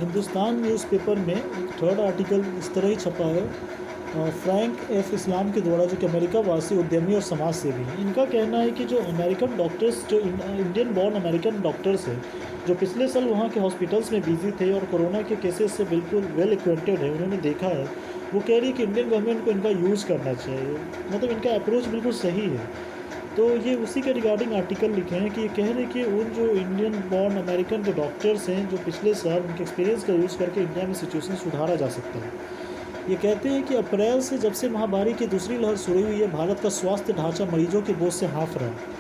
Hindustan newspaper में एक third article इस तरह ही छपा है। फ्रैंक एफ इस्लाम के द्वारा, जो कि अमेरिका वासी उद्यमी और समाज सेवी हैं। इनका कहना है कि जो अमेरिकन डॉक्टर्स, जो इंडियन बॉर्न अमेरिकन डॉक्टर्स हैं, जो पिछले साल वहाँ के हॉस्पिटल्स में बिजी थे और कोरोना के केसेस से बिल्कुल वेल एक्वेंटेड है, उन्होंने देखा है, वो कह रही है कि इंडियन गवर्नमेंट को इनका यूज़ करना चाहिए। मतलब इनका अप्रोच बिल्कुल सही है। तो ये उसी के रिगार्डिंग आर्टिकल लिखे हैं कि ये कह रहे हैं कि उन जो इंडियन बॉर्न अमेरिकन जो डॉक्टर्स हैं, जो पिछले साल उनके एक्सपीरियंस का यूज़ करके इंडिया में सिचुएशन सुधारा जा सकता है। ये कहते हैं कि अप्रैल से जब से महामारी की दूसरी लहर शुरू हुई है, भारत का स्वास्थ्य ढांचा मरीजों के बोझ से हाँफ रहा है।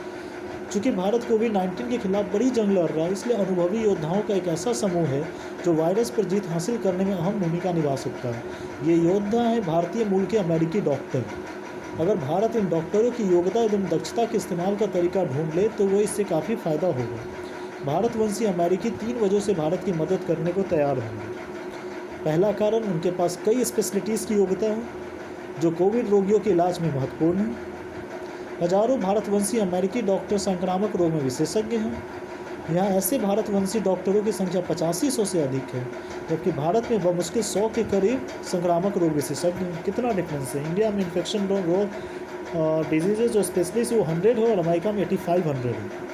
चूँकि भारत कोविड-19 के खिलाफ बड़ी जंग लड़ रहा है, इसलिए अनुभवी योद्धाओं का एक ऐसा समूह है जो वायरस पर जीत हासिल करने में अहम भूमिका निभा सकता है। ये योद्धा हैं भारतीय मूल के अमेरिकी डॉक्टर। अगर भारत इन डॉक्टरों की योग्यता एवं दक्षता के इस्तेमाल का तरीका ढूंढ ले तो वो इससे काफ़ी फ़ायदा होगा। भारतवंशी अमेरिकी 3 वजहों से भारत की मदद करने को तैयार होंगे। पहला कारण, उनके पास कई स्पेशलिटीज़ की योग्यता है जो कोविड रोगियों के इलाज में महत्वपूर्ण है। हजारों भारतवंशी अमेरिकी डॉक्टर संक्रामक रोग में विशेषज्ञ हैं। यहाँ ऐसे भारतवंशी डॉक्टरों की संख्या 8500 से अधिक है, जबकि भारत में बमुश्किल 100 के करीब संक्रामक रोग विशेषज्ञ हैं। कितना डिफरेंस है! इंडिया में इन्फेक्शन रोग डिजीजेज जो स्पेशलिस्ट वो 100 है और अमेरिका में 8500 है।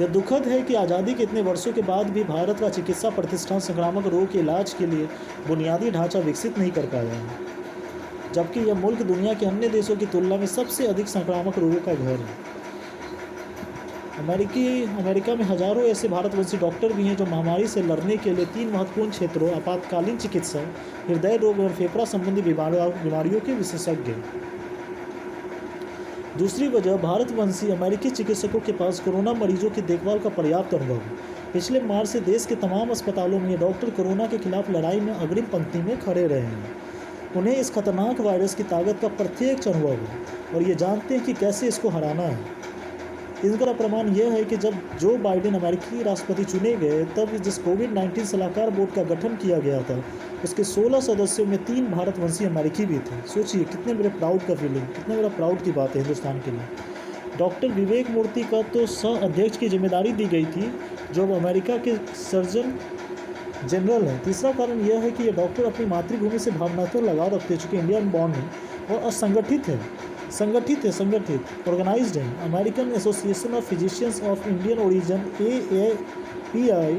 यह दुखद है कि आज़ादी के इतने वर्षों के बाद भी भारत का चिकित्सा प्रतिष्ठान संक्रामक रोग के इलाज के लिए बुनियादी ढांचा विकसित नहीं कर पाया है, जबकि यह मुल्क दुनिया के अन्य देशों की तुलना में सबसे अधिक संक्रामक रोगों का घर है। अमेरिका में हजारों ऐसे भारतवंशी डॉक्टर भी हैं जो महामारी से लड़ने के लिए 3 महत्वपूर्ण क्षेत्रों आपातकालीन चिकित्सा, हृदय रोग और फेफड़ा संबंधी बीमारियों के विशेषज्ञ हैं। दूसरी वजह, भारतवंशी अमेरिकी चिकित्सकों के पास कोरोना मरीजों की देखभाल का पर्याप्त अनुभव है। पिछले मार्च से देश के तमाम अस्पतालों में ये डॉक्टर कोरोना के खिलाफ लड़ाई में अग्रिम पंक्ति में खड़े रहे हैं। उन्हें इस खतरनाक वायरस की ताकत का प्रत्यक्ष अनुभव है और ये जानते हैं कि कैसे इसको हराना है। इसका प्रमाण यह है कि जब जो बाइडेन अमेरिकी राष्ट्रपति चुने गए, तब जिस कोविड-19 सलाहकार बोर्ड का गठन किया गया था, उसके 16 सदस्यों में 3 भारतवंशी अमेरिकी भी थे। सोचिए कितने बड़े प्राउड का फीलिंग, कितने बड़ा प्राउड की बात है हिंदुस्तान के लिए। डॉक्टर विवेक मूर्ति का तो सह अध्यक्ष की जिम्मेदारी दी गई थी, जो अब अमेरिका के सर्जन जनरल हैं। तीसरा कारण यह है कि ये डॉक्टर अपनी मातृभूमि से भावनात्मक लगाव रखते हैं, चूँकि इंडियन बॉर्न है और असंगठित है। संगठित ऑर्गेनाइज्ड है। American association of physicians of Indian origin AAPI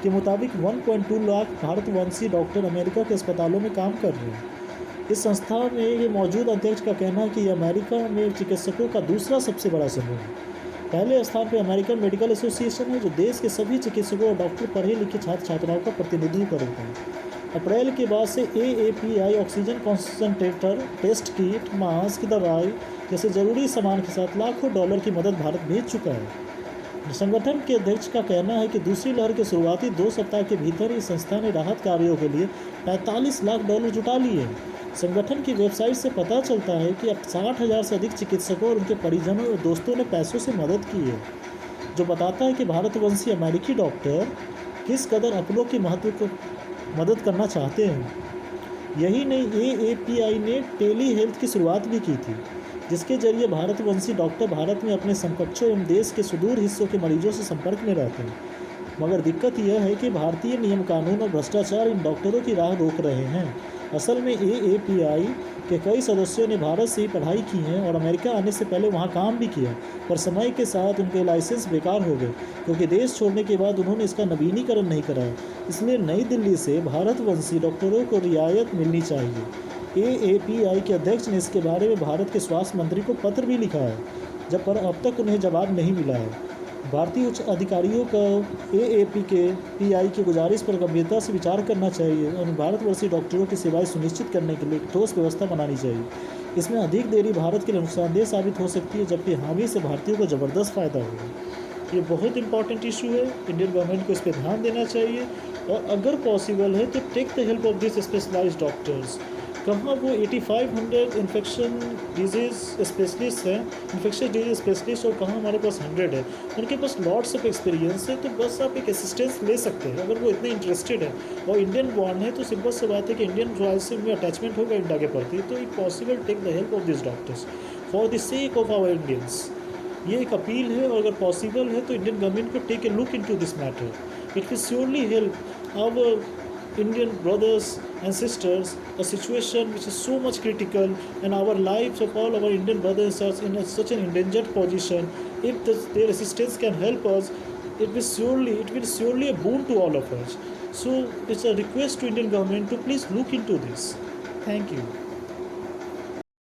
के मुताबिक 1.2 लाख भारतवंशी डॉक्टर अमेरिका के अस्पतालों में काम कर रहे हैं। इस संस्था में ये मौजूद अध्यक्ष का कहना है कि यह अमेरिका में चिकित्सकों का दूसरा सबसे बड़ा समूह है। पहले स्थान पर अमेरिकन मेडिकल एसोसिएशन है, जो देश के सभी चिकित्सकों और डॉक्टर पढ़े लिखे छात्र छात्राओं का प्रतिनिधित्व करता है। अप्रैल के बाद से AAPI oxygen concentrator, test kit, mask, दवाई जैसे ज़रूरी सामान के साथ लाखों डॉलर की मदद भारत भेज चुका है। संगठन के अध्यक्ष का कहना है कि दूसरी लहर के शुरुआती 2 सप्ताह के भीतर इस संस्था ने राहत कार्यों के लिए 45 लाख डॉलर जुटा लिए हैं। संगठन की वेबसाइट से पता चलता है कि अब 60,000 से अधिक चिकित्सकों और उनके परिजनों और दोस्तों ने पैसों से मदद की है, जो बताता है कि भारतवंशी अमेरिकी डॉक्टर किस कदर अपनों की महत्व को मदद करना चाहते हैं। यही नहीं, AAPI ने टेली हेल्थ की शुरुआत भी की थी, जिसके जरिए भारतवंशी डॉक्टर भारत में अपने समकक्षों एवं देश के सुदूर हिस्सों के मरीजों से संपर्क में रहते हैं। मगर दिक्कत यह है कि भारतीय नियम कानून और भ्रष्टाचार इन डॉक्टरों की राह रोक रहे हैं। असल में AAPI के कई सदस्यों ने भारत से ही पढ़ाई की है और अमेरिका आने से पहले वहाँ काम भी किया, पर समय के साथ उनके लाइसेंस बेकार हो गए, क्योंकि देश छोड़ने के बाद उन्होंने इसका नवीनीकरण नहीं कराया। इसलिए नई दिल्ली से भारतवंशी डॉक्टरों को रियायत मिलनी चाहिए। AAPI के अध्यक्ष ने इसके बारे में भारत के स्वास्थ्य मंत्री को पत्र भी लिखा है, पर अब तक उन्हें जवाब नहीं मिला है। भारतीय उच्च अधिकारियों को AAPI की गुजारिश पर गंभीरता से विचार करना चाहिए और भारतवर्षीय डॉक्टरों की सेवाएं सुनिश्चित करने के लिए ठोस व्यवस्था बनानी चाहिए। इसमें अधिक देरी भारत के लिए नुकसानदेह साबित हो सकती है, जबकि हामी से भारतीयों को ज़बरदस्त फ़ायदा होगा। ये बहुत इंपॉर्टेंट इशू है, इंडियन गवर्नमेंट को इस पर ध्यान देना चाहिए और अगर पॉसिबल है तो take the help of this specialized doctors. कहाँ वो 8500 इन्फेक्शन डिजीज़ स्पेशलिस्ट हैं, इन्फेक्शन डिजीज स्पेशलिस्ट, और कहाँ हमारे पास 100 है। उनके पास लॉट्स ऑफ एक्सपीरियंस है, तो बस आप एक असिस्टेंस ले सकते हैं अगर वो इतने इंटरेस्टेड है और इंडियन बॉर्न है, तो सिंपल सी बात है कि इंडियन रॉयल से उनमें अटैचमेंट होगा इंडिया के प्रति। तो it possible take the help of this doctors for the sake of our Indians. ये एक अपील है और अगर पॉसिबल है तो इंडियन गवर्नमेंट को take a look into this matter. It will surely help our Indian brothers and sisters, a situation which is so much critical, and our lives of all our Indian brothers and sisters in such an endangered position. If their assistance can help us, it will surely a boon to all of us. So it's a request to Indian government to please look into this. Thank you.